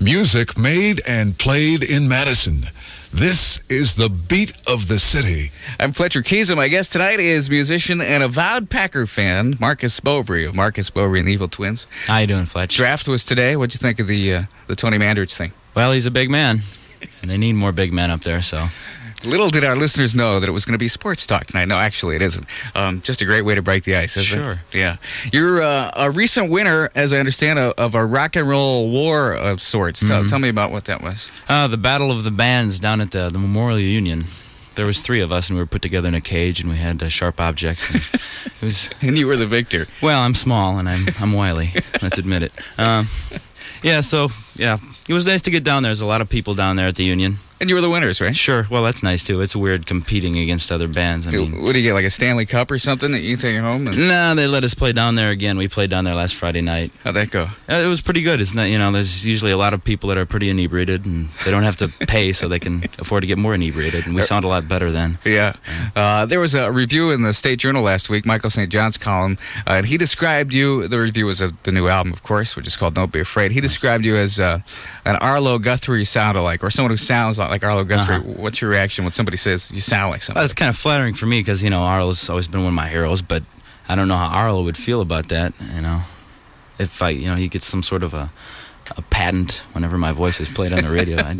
Music made and played in Madison. This is the beat of the city. I'm Fletcher Keys. My guest tonight is musician and avowed Packer fan, Marques Bovre of Marques Bovre and the Evil Twins. How you doing, Fletch? Draft was today. What'd you think of the Tony Mandrich thing? Well, he's a big man, and they need more big men up there, so... Little did our listeners know that it was going to be sports talk tonight. No, actually, it isn't. Just a great way to break the ice, isn't it? Sure. Yeah. You're a recent winner, as I understand, of a rock and roll war of sorts. Tell me about what that was. The Battle of the Bands down at the Memorial Union. There was 3 of us, and we were put together in a cage, and we had sharp objects. And it was. And you were the victor. Well, I'm small, and I'm wily. Let's admit it. It was nice to get down there. There's a lot of people down there at the Union. And you were the winners, right? Sure. Well, that's nice, too. It's weird competing against other bands. I mean, what do you get, like a Stanley Cup or something that you take home? No, they let us play down there again. We played down there last Friday night. How'd that go? It was pretty good. It's not, there's usually a lot of people that are pretty inebriated, and they don't have to pay, so they can afford to get more inebriated, and we sound a lot better then. Yeah. There was a review in the State Journal last week, Michael St. John's column, and he described you, the review was of the new album, of course, which is called Don't Be Afraid. He described you as an Arlo Guthrie sound-alike, or someone who sounds like Arlo Guthrie. What's your reaction when somebody says you sound like somebody? Well, it's kind of flattering for me because, Arlo's always been one of my heroes, but I don't know how Arlo would feel about that, If he gets some sort of a patent whenever my voice is played on the radio.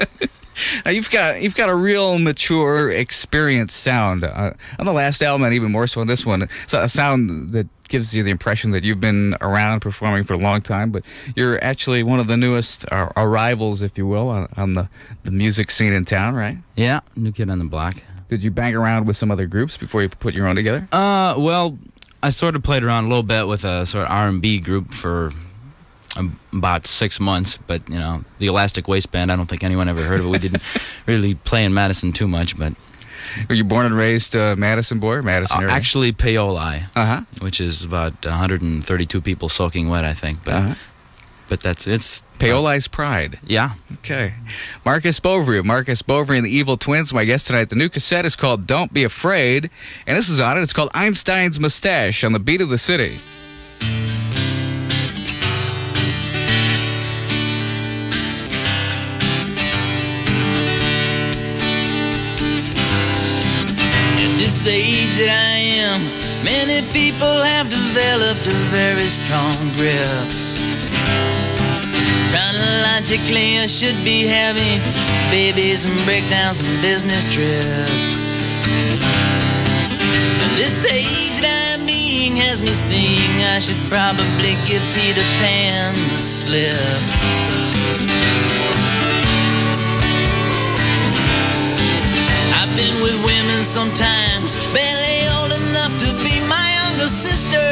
You've got a real mature, experienced sound. On the last album, and even more so on this one, it's a sound that gives you the impression that you've been around performing for a long time, but you're actually one of the newest arrivals, if you will, on the music scene in town, right? Yeah, new kid on the block. Did you bang around with some other groups before you put your own together? Well, I sort of played around a little bit with a sort of R&B group for about 6 months, but the Elastic Waistband, I don't think anyone ever heard of it. We didn't really play in Madison too much, but were you born and raised Madison boy, Madison area? Actually, Paoli, which is about 132 people soaking wet, I think, but it's Paoli's pride. Yeah. Okay. Marques Bovre of Marques Bovre and the Evil Twins, my guest tonight. The new cassette is called Don't Be Afraid, and this is on it. It's called Einstein's Mustache on the Beat of the City. This age that I am, many people have developed a very strong grip. Chronologically, I should be having babies and breakdowns and business trips. But this age that I'm being has me seeing I should probably give Peter Pan the slip. I've been with women sometimes, barely old enough to be my younger sister.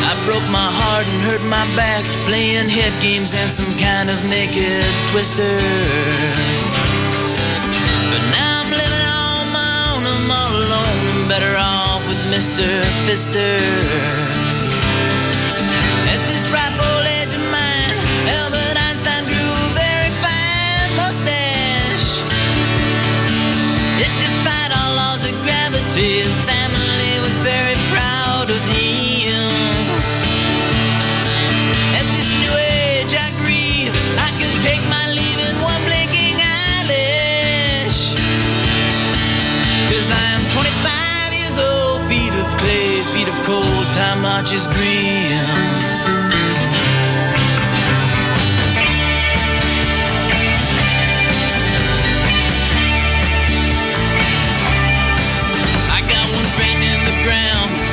I broke my heart and hurt my back, playing head games and some kind of naked twister. But now I'm living on my own, I'm all alone, I'm better off with Mr. Fister. At this ripe old age of mine, Albert Einstein drew a very fine mustache. It defied all laws of gravity. His family was very proud of him. At this new age I grieve, I could take my leave in one blinking eyelash. 'Cause I am 25 years old, feet of clay, feet of cold, time marches green.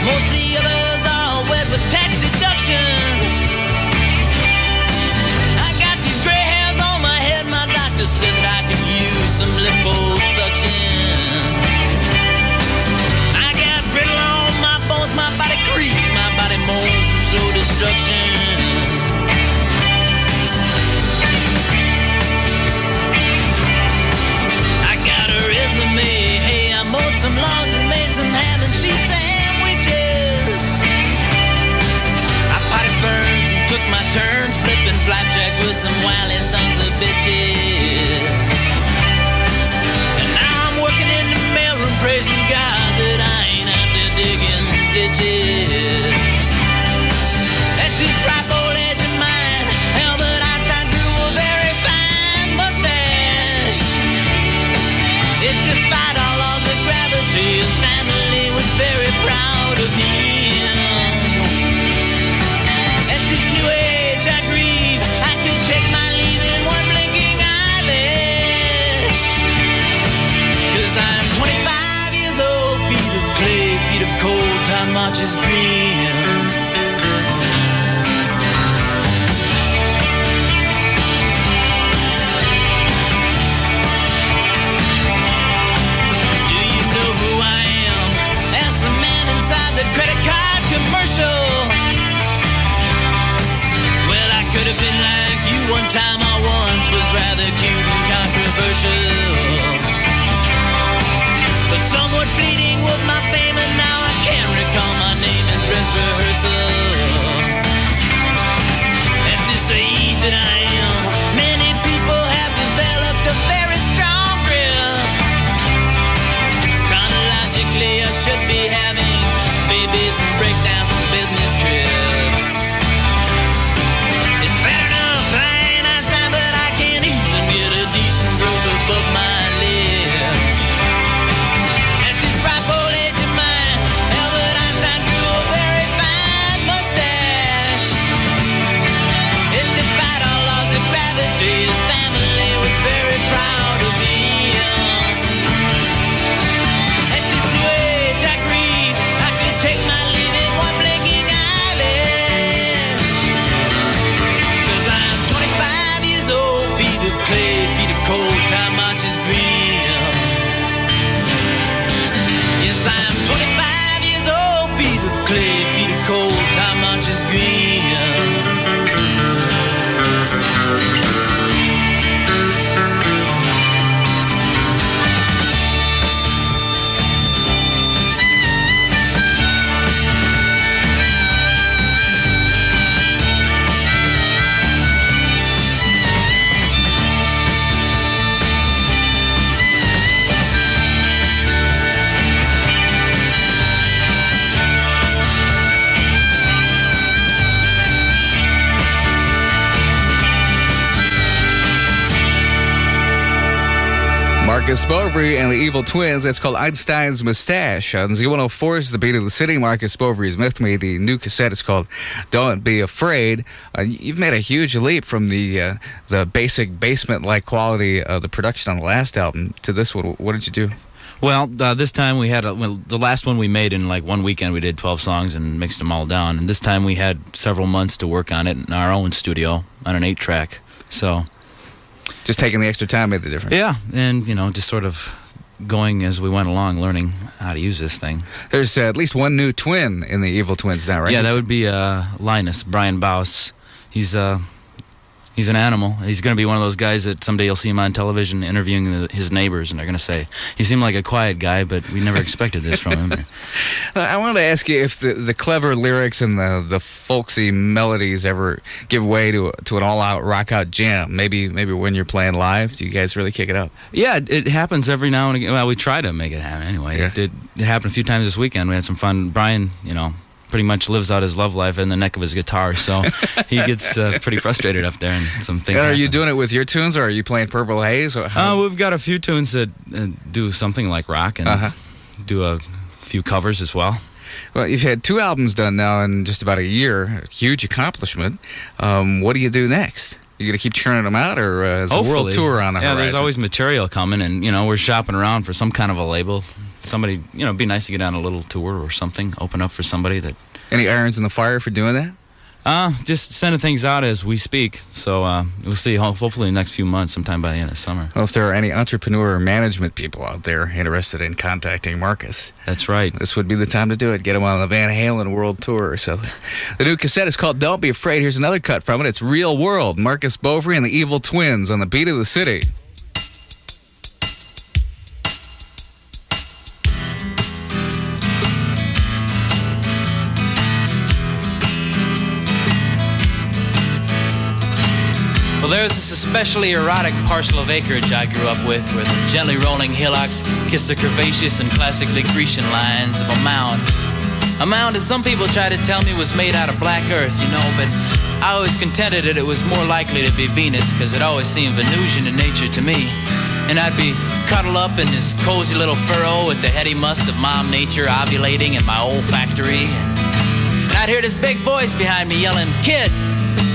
Most of the others are all wet with tax deductions. I got these gray hairs on my head. My doctor said that I could use some liposuction. I got brittle on my bones. My body creaks. My body moans from slow destruction. I got a resume. Hey, I mowed some lawns and made some ham and cheese sandwiches. I potted ferns and took my turns flipping flapjacks with some wily sons of bitches. And now I'm working in the mailroom praising God that I ain't out there digging ditches. At this ripe old age of mine, Marques Bovre and the Evil Twins. That's called Einstein's Mustache. On Z104 is the beat of the city. Marques Bovre is with me. The new cassette is called Don't Be Afraid. You've made a huge leap from the basic basement-like quality of the production on the last album to this one. What did you do? Well, this time we had the last one we made in like one weekend. We did 12 songs and mixed them all down. And this time we had several months to work on it in our own studio on an 8-track. So just taking the extra time made the difference. Yeah, and just sort of going as we went along, learning how to use this thing. There's at least one new twin in the Evil Twins now, right? Yeah, that would be Linus, Brian Baus. He's an animal. He's going to be one of those guys that someday you'll see him on television interviewing his neighbors, and they're going to say, he seemed like a quiet guy, but we never expected this from him. I wanted to ask you if the clever lyrics and the folksy melodies ever give way to an all-out rock-out jam. Maybe when you're playing live, do you guys really kick it up? Yeah, it happens every now and again. Well, we try to make it happen anyway. Yeah. It happened a few times this weekend. We had some fun. Brian, pretty much lives out his love life in the neck of his guitar, so he gets pretty frustrated up there, and some things Are you happen. doing it with your tunes, or are you playing Purple Haze? We've got a few tunes that do something like rock, and do a few covers as well. Well, you've had 2 albums done now in just about a year. A huge accomplishment. What do you do next? You going to keep churning them out, or is a world tour on the horizon? Yeah, there's always material coming, and we're shopping around for some kind of a label. Somebody, it'd be nice to get on a little tour or something, open up for somebody that... Any irons in the fire for doing that? Just sending things out as we speak. So we'll see, hopefully in the next few months, sometime by the end of summer. Well, if there are any entrepreneur or management people out there interested in contacting Marques, that's right. This would be the time to do it. Get him on the Van Halen World Tour. So the new cassette is called Don't Be Afraid. Here's another cut from it. It's Real World. Marques Bovre and the Evil Twins on the beat of the city. Well, there's this especially erotic parcel of acreage I grew up with, where the gently rolling hillocks kiss the curvaceous and classically Grecian lines of a mound. A mound that some people try to tell me was made out of black earth, but I always contended that it was more likely to be Venus, because it always seemed Venusian in nature to me. And I'd be cuddled up in this cozy little furrow with the heady must of Mom Nature ovulating in my olfactory. And I'd hear this big voice behind me yelling, "Kid,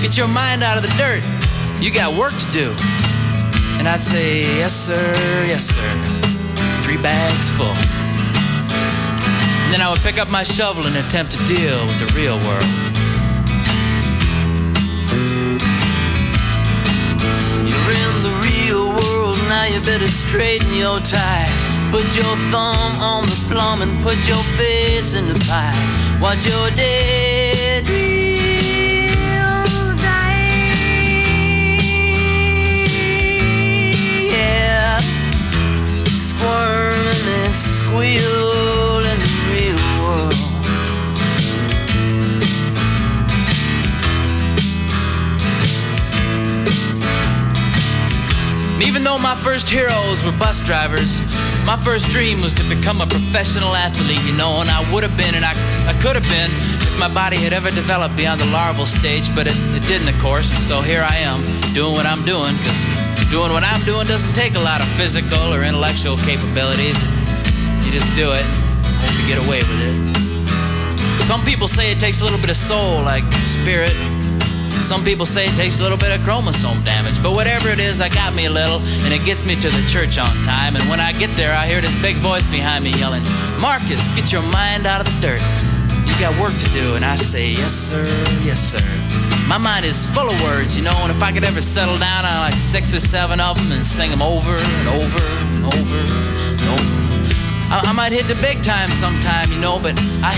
get your mind out of the dirt. You got work to do." And I'd say, yes sir, 3 bags full. And then I would pick up my shovel and attempt to deal with the real world. You're in the real world, now you better straighten your tie. Put your thumb on the plum and put your face in the pie. Watch your daydream. Squirming and squeal in the real world. And even though my first heroes were bus drivers, my first dream was to become a professional athlete, and I would have been, and I could have been, if my body had ever developed beyond the larval stage, but it didn't, of course, and so here I am, doing what I'm doing, because doing what I'm doing doesn't take a lot of physical or intellectual capabilities. You just do it, hope you get away with it. Some people say it takes a little bit of soul, like spirit. Some people say it takes a little bit of chromosome damage. But whatever it is, I got me a little, and it gets me to the church on time. And when I get there, I hear this big voice behind me yelling, "Marques, get your mind out of the dirt. You got work to do." And I say, yes sir. My mind is full of words, and if I could ever settle down on like 6 or 7 of them and sing them over and over and over and over, I might hit the big time sometime, but I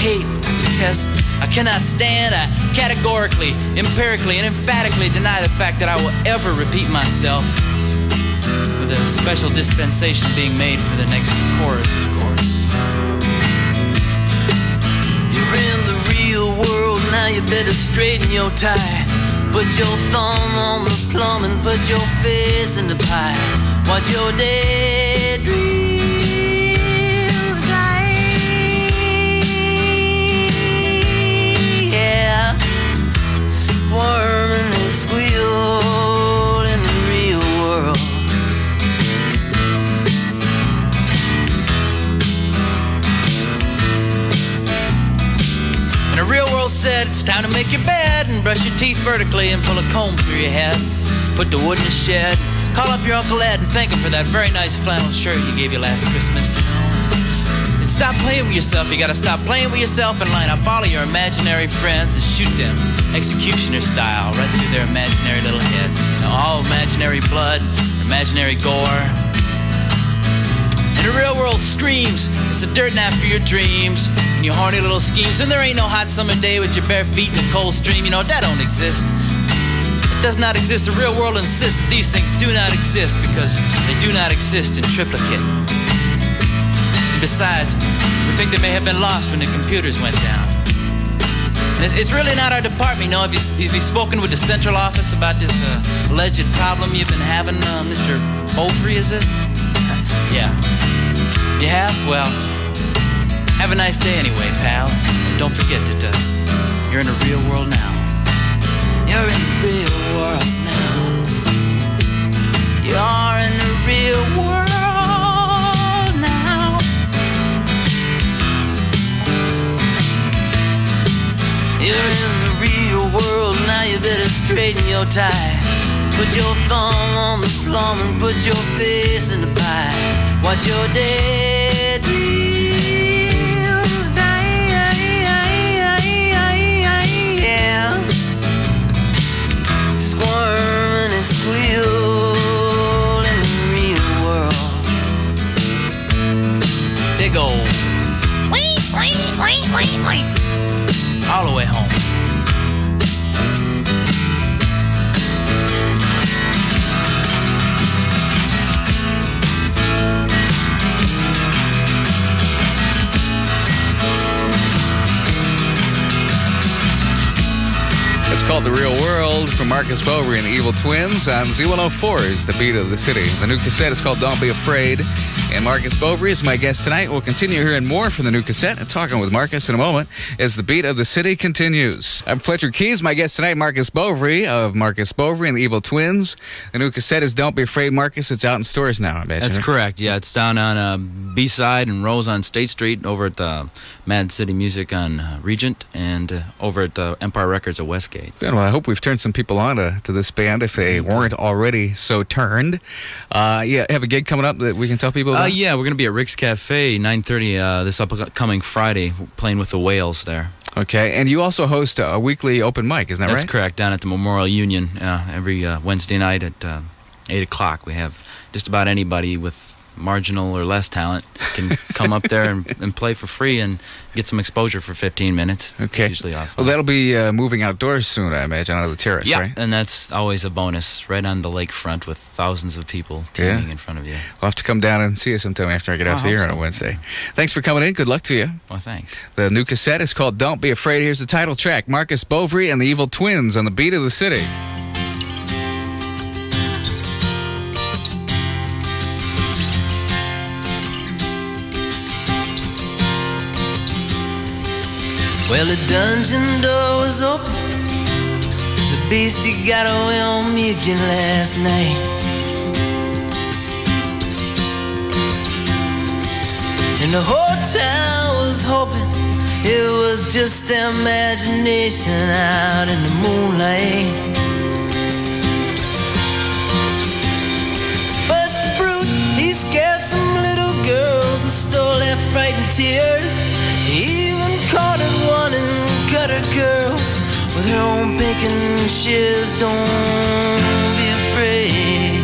detest, I cannot stand, I categorically, empirically, and emphatically deny the fact that I will ever repeat myself, with a special dispensation being made for the next chorus, of course. You're in the real world, now you better straighten your tie. Put your thumb on the plum and put your face in the pie. Watch your daydreams glide. Yeah, squirming and squeal in the real world. Make your bed and brush your teeth vertically and pull a comb through your head. Put the wood in the shed. Call up your Uncle Ed and thank him for that very nice flannel shirt he gave you last Christmas. And stop playing with yourself. You gotta stop playing with yourself and line up all of your imaginary friends and shoot them executioner style right through their imaginary little heads. You know, all imaginary blood, imaginary gore. And the real world screams. It's a dirt nap for your dreams and your horny little schemes. And there ain't no hot summer day with your bare feet in a cold stream. You know, that don't exist. Does not exist. The real world insists these things do not exist because they do not exist in triplicate. And besides, we think they may have been lost when the computers went down. And it's really not our department, you know. Have you spoken with the central office about this alleged problem you've been having, Mr. Bovre, is it? Yeah. You have? Well, have a nice day anyway, pal. And don't forget that you're in the real world now. You're in the real world now. You're in the real world now. You're in the real world now. You better straighten your tie. Put your thumb on the plum and put your face in the pie. Watch your dead dreams die. Squirm and squeal in the real world. They go all the way home. It's called The Real World from Marques Bovre and the Evil Twins on Z104 is the beat of the city. The new cassette is called Don't Be Afraid. And Marques Bovre is my guest tonight. We'll continue hearing more from the new cassette and talking with Marques in a moment as the beat of the city continues. I'm Fletcher Keys. My guest tonight, Marques Bovre of Marques Bovre and the Evil Twins. The new cassette is Don't Be Afraid, Marques. It's out in stores now, I imagine. That's correct. Yeah, it's down on B-side and Rose on State Street, over at Mad City Music on Regent, and over at Empire Records at Westgate. Good. Well, I hope we've turned some people on to this band if they weren't already so turned. Yeah, have a gig coming up that we can tell people about? Yeah, we're going to be at Rick's Cafe, 9:30 this upcoming Friday, playing with the Whales there. Okay, and you also host a weekly open mic, isn't that right? That's correct, down at the Memorial Union every Wednesday night at 8 o'clock. We have just about anybody with marginal or less talent can come up there and play for free and get some exposure for 15 minutes. Okay. It's usually off. Well, that'll be moving outdoors soon, I imagine, out of the terrace, yeah, right? and that's always a bonus, right on the lakefront with thousands of people teeming in front of you. I'll have to come down and see you sometime after I get off the air on a Wednesday. Thanks for coming in. Good luck to you. Well, thanks. The new cassette is called Don't Be Afraid. Here's the title track, Marques Bovre and the Evil Twins on the beat of the city. Well, the dungeon door was open. The beastie got away on me again last night. And the whole town was hoping it was just their imagination out in the moonlight. But the brute, he scared some little girls and stole their frightened tears. He even caught one and cut her girls with her own bacon shears. Don't be afraid.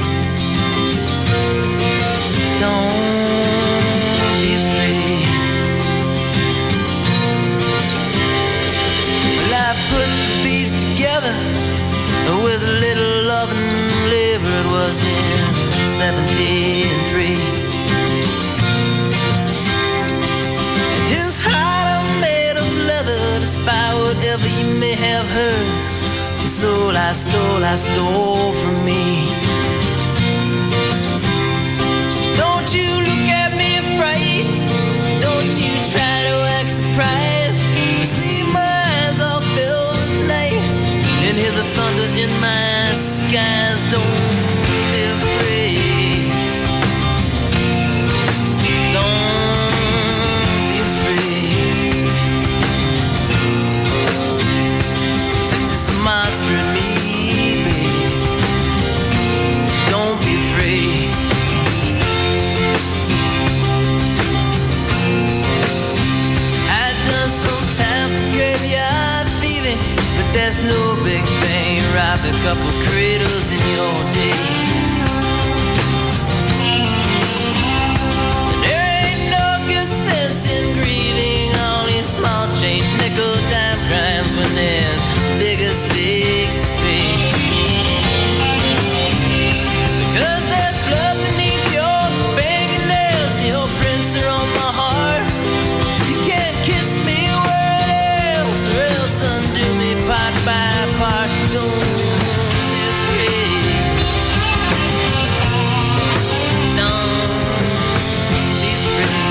Don't be afraid. Well, I put the beast together with a little love and labor. It was in 73. Despite whatever you may have heard, I stole from me. Don't you look at me afraid. Don't you try to act surprised. You see my eyes all filled with night and hear the thunder in my skies. Don't be afraid. Don't be afraid. in your day. There ain't no good sense in grieving all these small change nickel dime crimes when there's bigger stakes to pay. Because there's blood beneath your fingernails, your prints are on my heart. You can't kiss me where else, or else undo me part by part. Don't be afraid. Don't be afraid.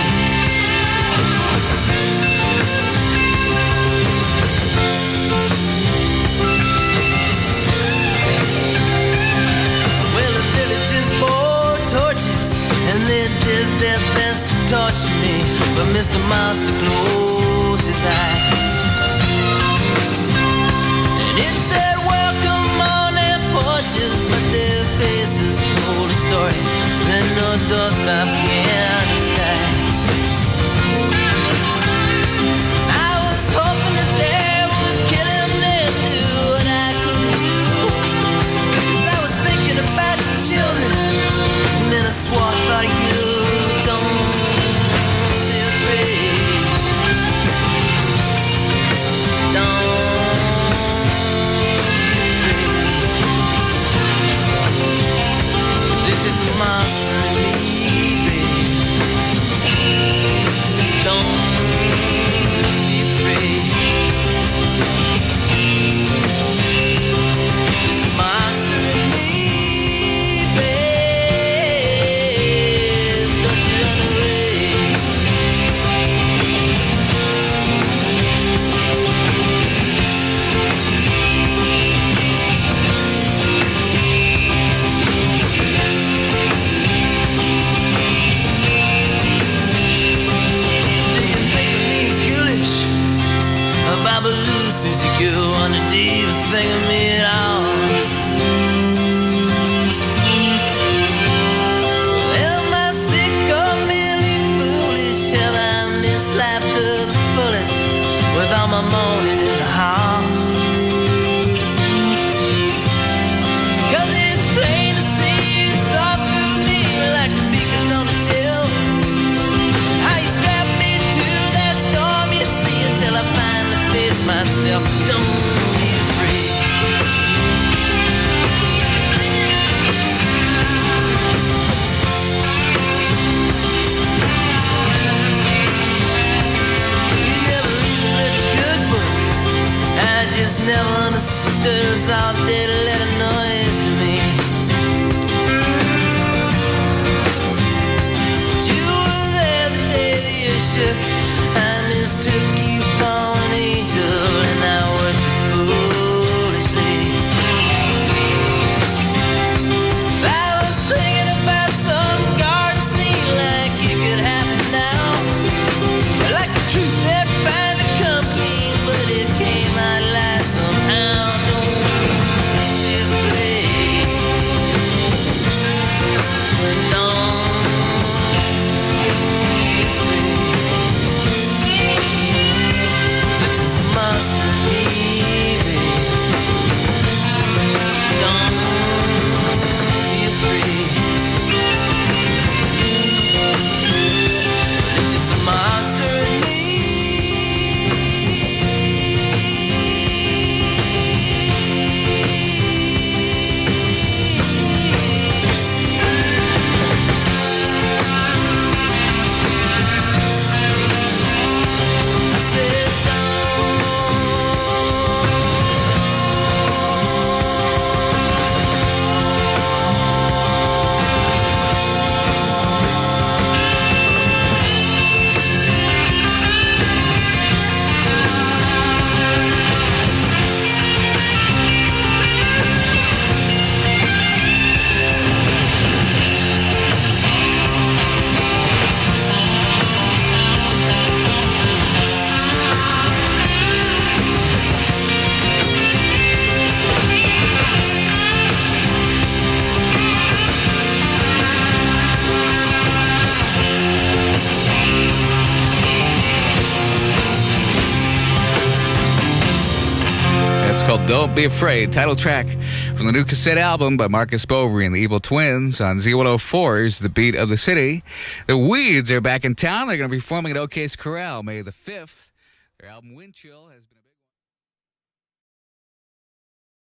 Well, the villagers bore torches, and they did their best to torture me. But Mr. Monster closed his eyes, and it said, welcome on their porches, but their faces told a story that no doorstop can disguise. I was hoping that there was killing them, do what I couldn't do. 'Cause I was thinking about the children, and then I swore I thought of you. Don't be afraid. Don't be afraid. This is the monster in me, baby. Don't be afraid. This is the monster in me, babe. Don't you run away. Do you think of me foolish? A babaloo, Susie girl, wanna do you think of me at all? Am I sick or merely foolish? Have I missed life to the fullest with all my moaning in the house? 'Cause it's plain to see you saw through me like the beacons on the shelf. How you strap me to that storm you see until I finally face myself. Don't be afraid. You never even read a good book. I just never understood. Thought they'd let a noise to me. But you were there the day the year shift. I mistook you for an angel, and I worshiped foolishly. I was thinking about some garden scene like it could happen now. Like the truth that finally come clean, but it came out light somehow. Don't be afraid. Don't be afraid. This is the monster in me, baby. Don't be afraid. This is the monster in me. Don't Be Afraid, title track From the new cassette album by Marques Bovre and the Evil Twins on Z104's The Beat of the City. The Weeds are back in town. They're going to be performing at OK's Corral May the 5th. Their album Wind Chill has been